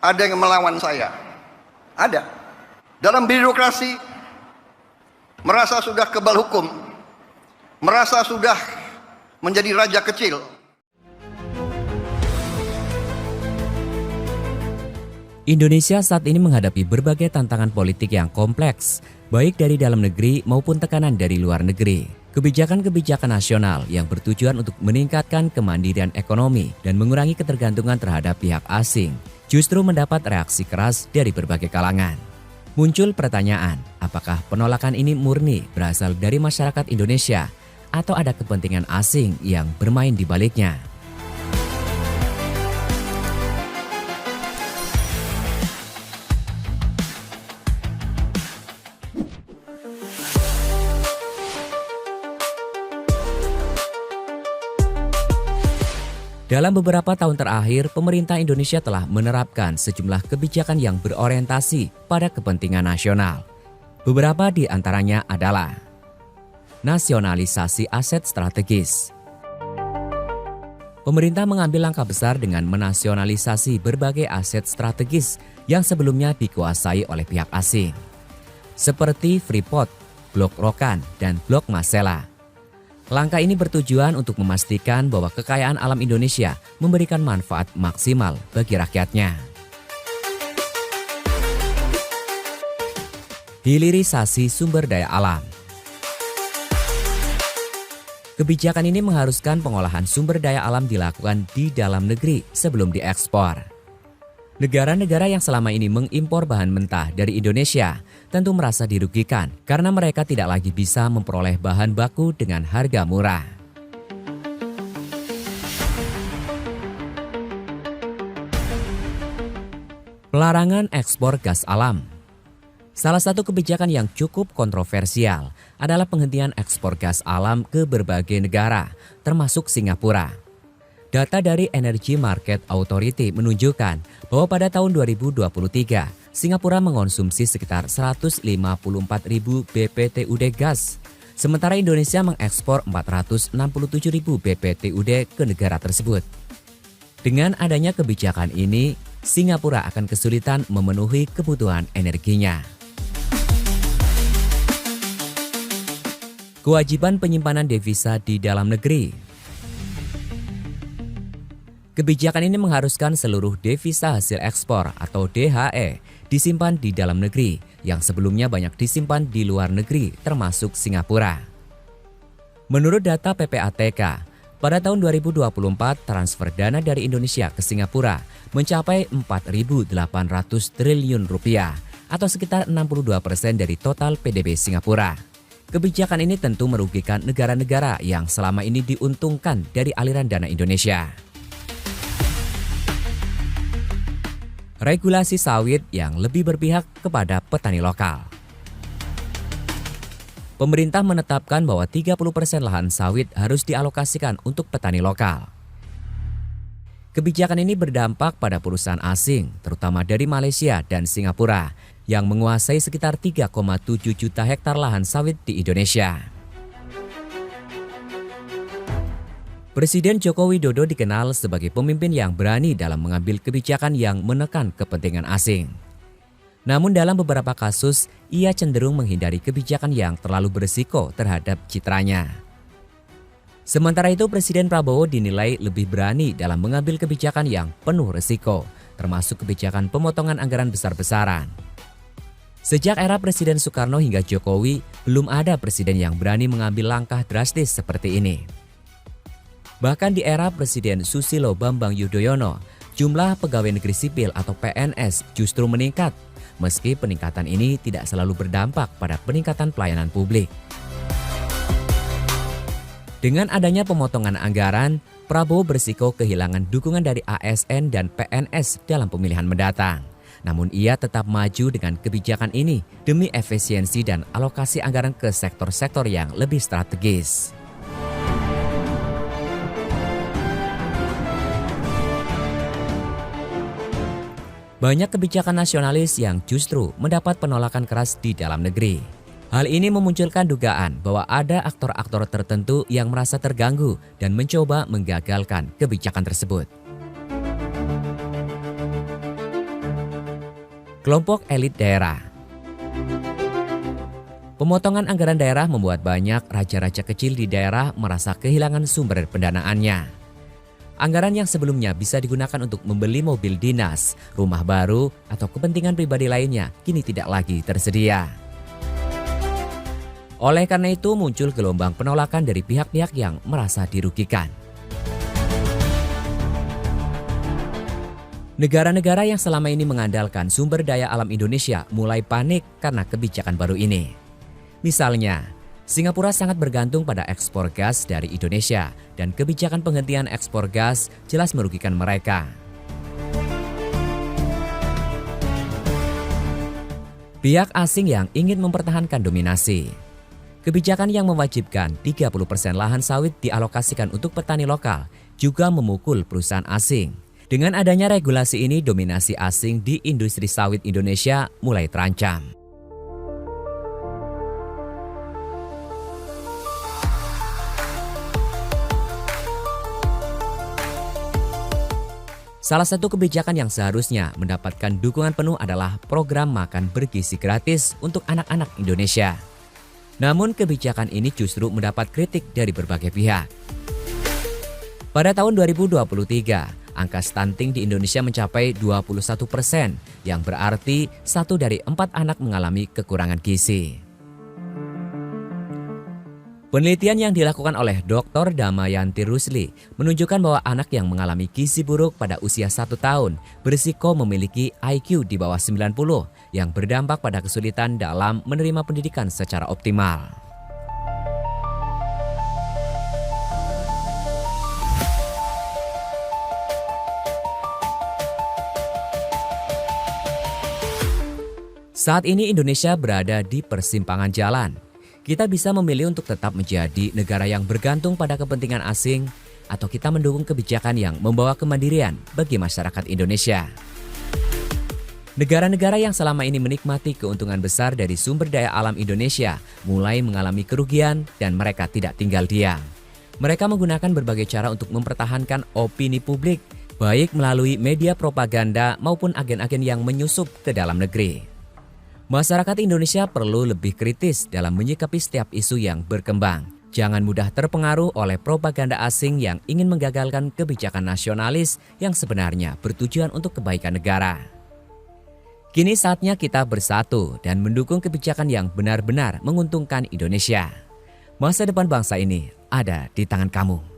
ada yang melawan saya. Ada. Dalam birokrasi, merasa sudah kebal hukum, merasa sudah menjadi raja kecil. Indonesia saat ini menghadapi berbagai tantangan politik yang kompleks, baik dari dalam negeri maupun tekanan dari luar negeri. Kebijakan-kebijakan nasional yang bertujuan untuk meningkatkan kemandirian ekonomi dan mengurangi ketergantungan terhadap pihak asing justru mendapat reaksi keras dari berbagai kalangan. Muncul pertanyaan, apakah penolakan ini murni berasal dari masyarakat Indonesia atau ada kepentingan asing yang bermain di baliknya? Dalam beberapa tahun terakhir, pemerintah Indonesia telah menerapkan sejumlah kebijakan yang berorientasi pada kepentingan nasional. Beberapa di antaranya adalah nasionalisasi aset strategis. Pemerintah mengambil langkah besar dengan menasionalisasi berbagai aset strategis yang sebelumnya dikuasai oleh pihak asing, seperti Freeport, Blok Rokan, dan Blok Masela. Langkah ini bertujuan untuk memastikan bahwa kekayaan alam Indonesia memberikan manfaat maksimal bagi rakyatnya. Hilirisasi sumber daya alam. Kebijakan ini mengharuskan pengolahan sumber daya alam dilakukan di dalam negeri sebelum diekspor. Negara-negara yang selama ini mengimpor bahan mentah dari Indonesia tentu merasa dirugikan karena mereka tidak lagi bisa memperoleh bahan baku dengan harga murah. Pelarangan ekspor gas alam. Salah satu kebijakan yang cukup kontroversial adalah penghentian ekspor gas alam ke berbagai negara, termasuk Singapura. Data dari Energy Market Authority menunjukkan bahwa pada tahun 2023, Singapura mengonsumsi sekitar 154.000 BPTUD gas. Sementara Indonesia mengekspor 467.000 BPTUD ke negara tersebut. Dengan adanya kebijakan ini, Singapura akan kesulitan memenuhi kebutuhan energinya. Kewajiban penyimpanan devisa di dalam negeri. Kebijakan ini mengharuskan seluruh devisa hasil ekspor atau DHE disimpan di dalam negeri yang sebelumnya banyak disimpan di luar negeri termasuk Singapura. Menurut data PPATK, pada tahun 2024 transfer dana dari Indonesia ke Singapura mencapai 4.800 triliun rupiah atau sekitar 62% dari total PDB Singapura. Kebijakan ini tentu merugikan negara-negara yang selama ini diuntungkan dari aliran dana Indonesia. Regulasi sawit yang lebih berpihak kepada petani lokal. Pemerintah menetapkan bahwa 30% lahan sawit harus dialokasikan untuk petani lokal. Kebijakan ini berdampak pada perusahaan asing, terutama dari Malaysia dan Singapura, yang menguasai sekitar 3,7 juta hektar lahan sawit di Indonesia. Presiden Joko Widodo dikenal sebagai pemimpin yang berani dalam mengambil kebijakan yang menekan kepentingan asing. Namun dalam beberapa kasus, ia cenderung menghindari kebijakan yang terlalu berisiko terhadap citranya. Sementara itu, Presiden Prabowo dinilai lebih berani dalam mengambil kebijakan yang penuh risiko, termasuk kebijakan pemotongan anggaran besar-besaran. Sejak era Presiden Soekarno hingga Jokowi, belum ada presiden yang berani mengambil langkah drastis seperti ini. Bahkan di era Presiden Susilo Bambang Yudhoyono, jumlah pegawai negeri sipil atau PNS justru meningkat, meski peningkatan ini tidak selalu berdampak pada peningkatan pelayanan publik. Dengan adanya pemotongan anggaran, Prabowo berisiko kehilangan dukungan dari ASN dan PNS dalam pemilihan mendatang. Namun ia tetap maju dengan kebijakan ini demi efisiensi dan alokasi anggaran ke sektor-sektor yang lebih strategis. Banyak kebijakan nasionalis yang justru mendapat penolakan keras di dalam negeri. Hal ini memunculkan dugaan bahwa ada aktor-aktor tertentu yang merasa terganggu dan mencoba menggagalkan kebijakan tersebut. Kelompok elit daerah. Pemotongan anggaran daerah membuat banyak raja-raja kecil di daerah merasa kehilangan sumber pendanaannya. Anggaran yang sebelumnya bisa digunakan untuk membeli mobil dinas, rumah baru, atau kepentingan pribadi lainnya kini tidak lagi tersedia. Oleh karena itu muncul gelombang penolakan dari pihak-pihak yang merasa dirugikan. Negara-negara yang selama ini mengandalkan sumber daya alam Indonesia mulai panik karena kebijakan baru ini. Misalnya, Singapura sangat bergantung pada ekspor gas dari Indonesia dan kebijakan penghentian ekspor gas jelas merugikan mereka. Pihak asing yang ingin mempertahankan dominasi. Kebijakan yang mewajibkan 30% lahan sawit dialokasikan untuk petani lokal juga memukul perusahaan asing. Dengan adanya regulasi ini, dominasi asing di industri sawit Indonesia mulai terancam. Salah satu kebijakan yang seharusnya mendapatkan dukungan penuh adalah program makan bergizi gratis untuk anak-anak Indonesia. Namun kebijakan ini justru mendapat kritik dari berbagai pihak. Pada tahun 2023, angka stunting di Indonesia mencapai 21%, yang berarti 1 dari 4 anak mengalami kekurangan gizi. Penelitian yang dilakukan oleh Dr. Damayanti Rusli menunjukkan bahwa anak yang mengalami gizi buruk pada usia 1 tahun berisiko memiliki IQ di bawah 90 yang berdampak pada kesulitan dalam menerima pendidikan secara optimal. Saat ini Indonesia berada di persimpangan jalan. Kita bisa memilih untuk tetap menjadi negara yang bergantung pada kepentingan asing atau kita mendukung kebijakan yang membawa kemandirian bagi masyarakat Indonesia. Negara-negara yang selama ini menikmati keuntungan besar dari sumber daya alam Indonesia mulai mengalami kerugian dan mereka tidak tinggal diam. Mereka menggunakan berbagai cara untuk mempertahankan opini publik, baik melalui media propaganda maupun agen-agen yang menyusup ke dalam negeri. Masyarakat Indonesia perlu lebih kritis dalam menyikapi setiap isu yang berkembang. Jangan mudah terpengaruh oleh propaganda asing yang ingin menggagalkan kebijakan nasionalis yang sebenarnya bertujuan untuk kebaikan negara. Kini saatnya kita bersatu dan mendukung kebijakan yang benar-benar menguntungkan Indonesia. Masa depan bangsa ini ada di tangan kamu.